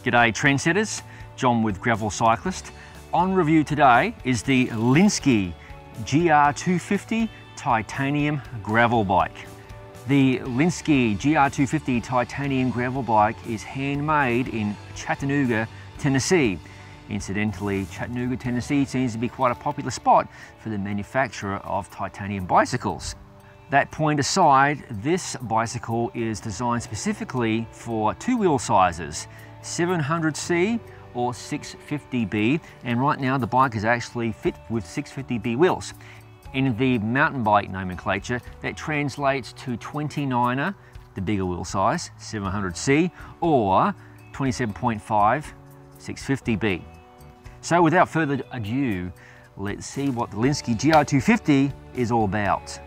G'day trendsetters, John with Gravel Cyclist. On review today is the Lynskey GR250 titanium gravel bike. The Lynskey GR250 titanium gravel bike is handmade in Chattanooga, Tennessee. Incidentally, Chattanooga, Tennessee seems to be quite a popular spot for the manufacturer of titanium bicycles. That point aside, this bicycle is designed specifically for two wheel sizes, 700C or 650B, and right now the bike is actually fit with 650B wheels. In the mountain bike nomenclature, that translates to 29er, the bigger wheel size, 700C, or 27.5, 650B. So without further ado, let's see what the Lynskey GR250 is all about.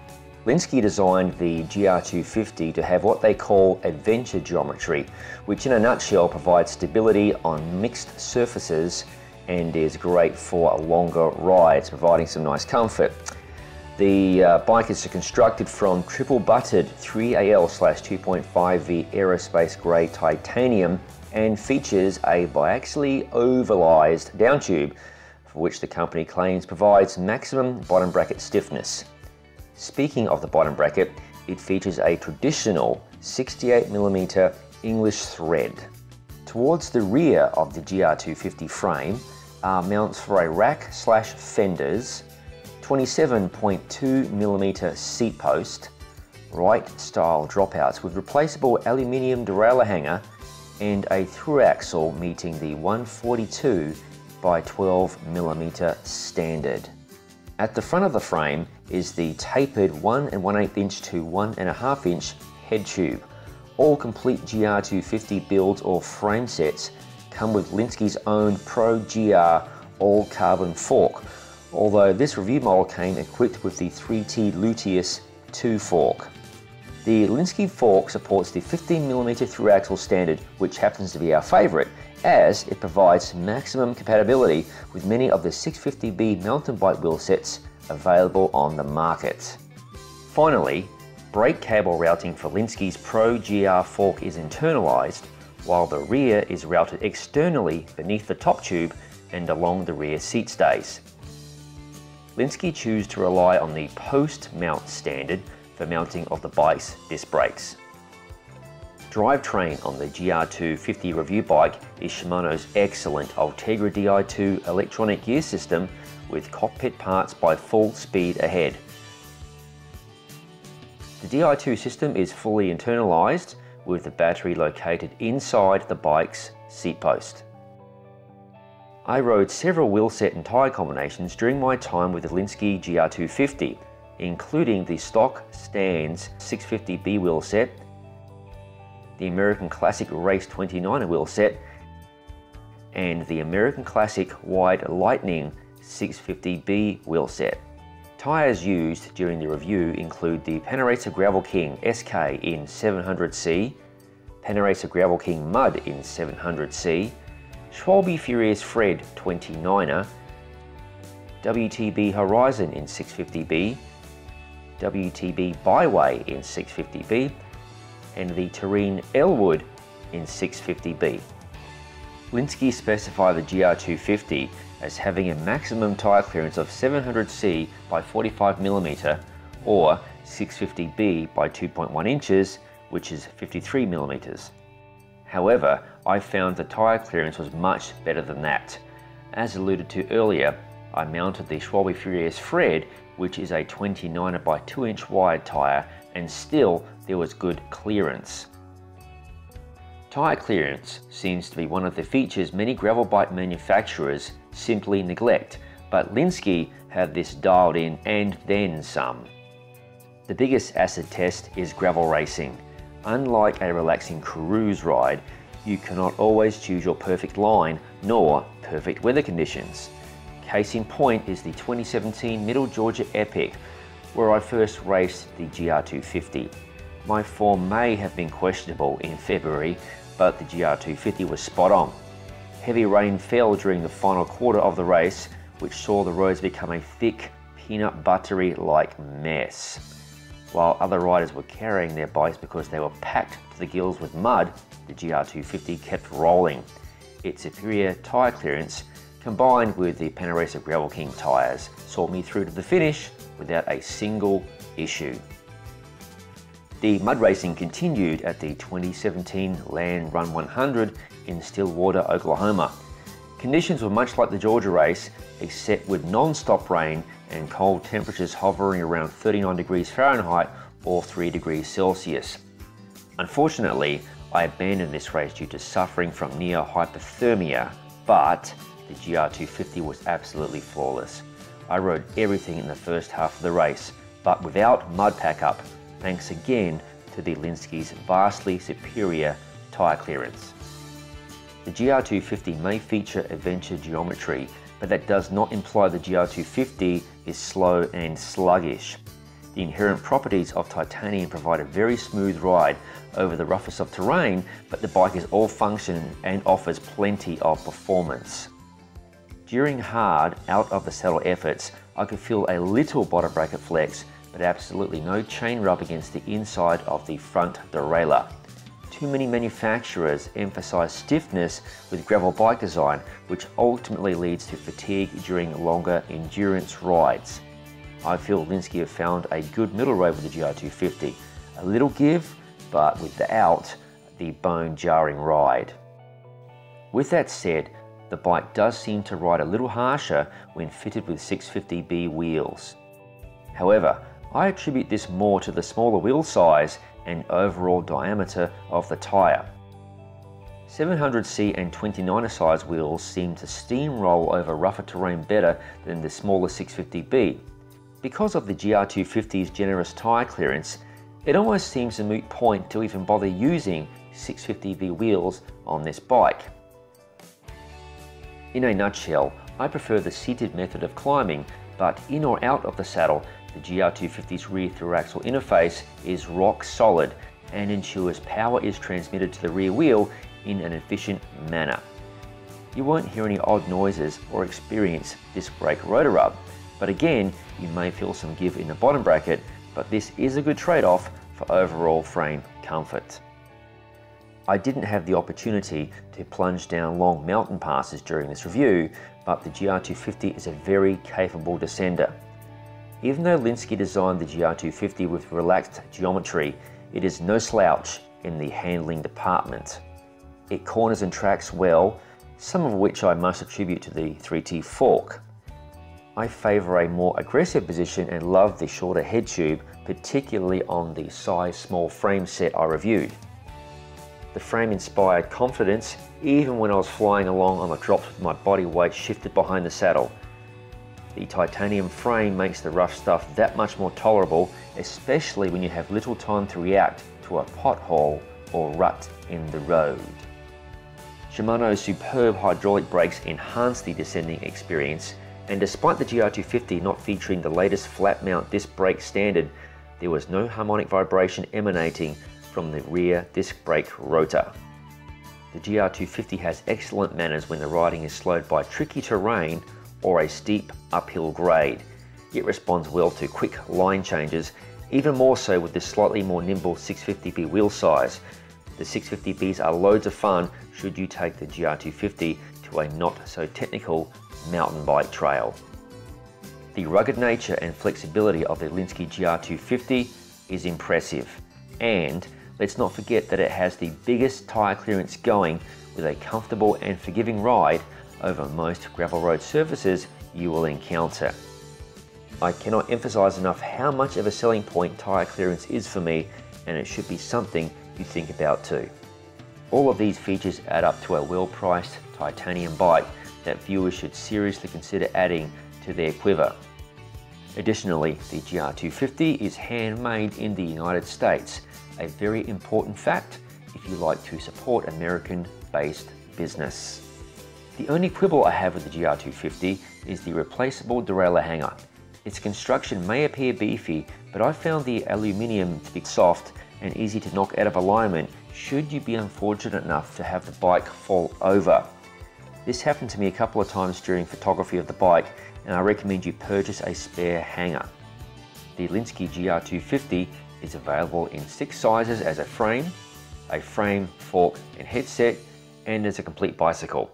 Lynskey designed the GR250 to have what they call adventure geometry, which in a nutshell provides stability on mixed surfaces and is great for longer rides, providing some nice comfort. The bike is constructed from triple butted 3AL/2.5V aerospace grey titanium and features a biaxially ovalized down tube, for which the company claims provides maximum bottom bracket stiffness. Speaking of the bottom bracket, it features a traditional 68mm English thread. Towards the rear of the GR250 frame are mounts for a rack/fenders, 27.2mm seat post, right style dropouts with replaceable aluminium derailleur hanger, and a through axle meeting the 142 by 12mm standard. At the front of the frame is the tapered 1 1/8 inch to 1.5 inch head tube. All complete GR250 builds or frame sets come with Lynskey's own Pro GR all carbon fork, although this review model came equipped with the 3T Luteus 2 fork. The Lynskey fork supports the 15mm through axle standard, which happens to be our favourite, as it provides maximum compatibility with many of the 650B mountain bike wheel sets available on the market. Finally, brake cable routing for Lynskey's Pro GR fork is internalised, while the rear is routed externally beneath the top tube and along the rear seat stays. Lynskey choose to rely on the post mount standard for mounting of the bike's disc brakes. Drivetrain on the GR250 review bike is Shimano's excellent Ultegra Di2 electronic gear system with cockpit parts by full speed ahead. The Di2 system is fully internalised with the battery located inside the bike's seat post. I rode several wheelset and tyre combinations during my time with the Lynskey GR250, including the stock Stans 650B wheelset, the American Classic Race 29er wheelset, and the American Classic Wide Lightning 650B wheelset. Tyres used during the review include the Panaracer Gravel King SK in 700C, Panaracer Gravel King Mud in 700C, Schwalbe Furious Fred 29er, WTB Horizon in 650B, WTB Byway in 650B, and the Terrain Elwood in 650B. Lynskey specify the GR250 as having a maximum tyre clearance of 700C by 45mm or 650B by 2.1 inches, which is 53mm. However, I found the tyre clearance was much better than that. As alluded to earlier, I mounted the Schwalbe Furious Fred, which is a 29er by 2 inch wide tyre, and still there was good clearance. Tyre clearance seems to be one of the features many gravel bike manufacturers simply neglect, but Lynskey had this dialed in and then some. The biggest acid test is gravel racing. Unlike a relaxing cruise ride, you cannot always choose your perfect line nor perfect weather conditions. Case in point is the 2017 Middle Georgia Epic, where I first raced the GR250. My form may have been questionable in February, but the GR250 was spot on. Heavy rain fell during the final quarter of the race, which saw the roads become a thick, peanut buttery-like mess. While other riders were carrying their bikes because they were packed to the gills with mud, the GR250 kept rolling. its superior tyre clearance, combined with the Panaracer Gravel King tyres, saw me through to the finish without a single issue. The mud racing continued at the 2017 Land Run 100 in Stillwater, Oklahoma. Conditions were much like the Georgia race, except with non-stop rain and cold temperatures hovering around 39 degrees Fahrenheit or 3 degrees Celsius. Unfortunately, I abandoned this race due to suffering from near hypothermia, but the GR250 was absolutely flawless. I rode everything in the first half of the race, but without mud pack-up, thanks again to the Lynskey's vastly superior tyre clearance. The GR250 may feature adventure geometry, but that does not imply the GR250 is slow and sluggish. The inherent properties of titanium provide a very smooth ride over the roughest of terrain, but the bike is all function and offers plenty of performance. During hard, out of the saddle efforts, I could feel a little bottom bracket flex, but absolutely no chain rub against the inside of the front derailleur. Too many manufacturers emphasize stiffness with gravel bike design, which ultimately leads to fatigue during longer endurance rides. I feel Lynskey have found a good middle road with the GR250. A little give, but without the bone-jarring ride. With that said, the bike does seem to ride a little harsher when fitted with 650B wheels. However, I attribute this more to the smaller wheel size and overall diameter of the tyre. 700C and 29er size wheels seem to steamroll over rougher terrain better than the smaller 650B. Because of the GR250's generous tyre clearance, it almost seems a moot point to even bother using 650B wheels on this bike. In a nutshell, I prefer the seated method of climbing, but in or out of the saddle, the GR250's rear through-axle interface is rock solid and ensures power is transmitted to the rear wheel in an efficient manner. You won't hear any odd noises or experience disc brake rotor rub, but again, you may feel some give in the bottom bracket, but this is a good trade-off for overall frame comfort. I didn't have the opportunity to plunge down long mountain passes during this review, but the GR250 is a very capable descender. Even though Lynskey designed the GR250 with relaxed geometry, it is no slouch in the handling department. It corners and tracks well, some of which I must attribute to the 3T fork. I favour a more aggressive position and love the shorter head tube, particularly on the size small frame set I reviewed. The frame inspired confidence even when I was flying along on the drops with my body weight shifted behind the saddle. The titanium frame makes the rough stuff that much more tolerable, especially when you have little time to react to a pothole or rut in the road. Shimano's superb hydraulic brakes enhance the descending experience, and despite the GR250 not featuring the latest flat mount disc brake standard, there was no harmonic vibration emanating from the rear disc brake rotor. The GR250 has excellent manners when the riding is slowed by tricky terrain or a steep uphill grade. It responds well to quick line changes, even more so with the slightly more nimble 650B wheel size. The 650Bs are loads of fun should you take the GR250 to a not so technical mountain bike trail. The rugged nature and flexibility of the Lynskey GR250 is impressive, and let's not forget that it has the biggest tyre clearance going with a comfortable and forgiving ride over most gravel road surfaces you will encounter. I cannot emphasize enough how much of a selling point tyre clearance is for me, and it should be something you think about too. All of these features add up to a well-priced titanium bike that viewers should seriously consider adding to their quiver. Additionally, the GR250 is handmade in the United States, a very important fact if you like to support American-based business. The only quibble I have with the GR250 is the replaceable derailleur hanger. Its construction may appear beefy, but I found the aluminium to be soft and easy to knock out of alignment should you be unfortunate enough to have the bike fall over. This happened to me a couple of times during photography of the bike, and I recommend you purchase a spare hanger. The Lynskey GR250 is available in 6 sizes as a frame, fork and headset, and as a complete bicycle.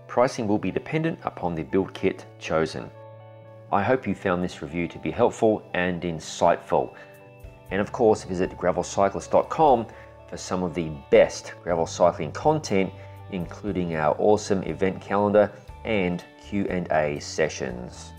Pricing will be dependent upon the build kit chosen. I hope you found this review to be helpful and insightful. And of course, visit gravelcyclist.com for some of the best gravel cycling content, including our awesome event calendar and Q&A sessions.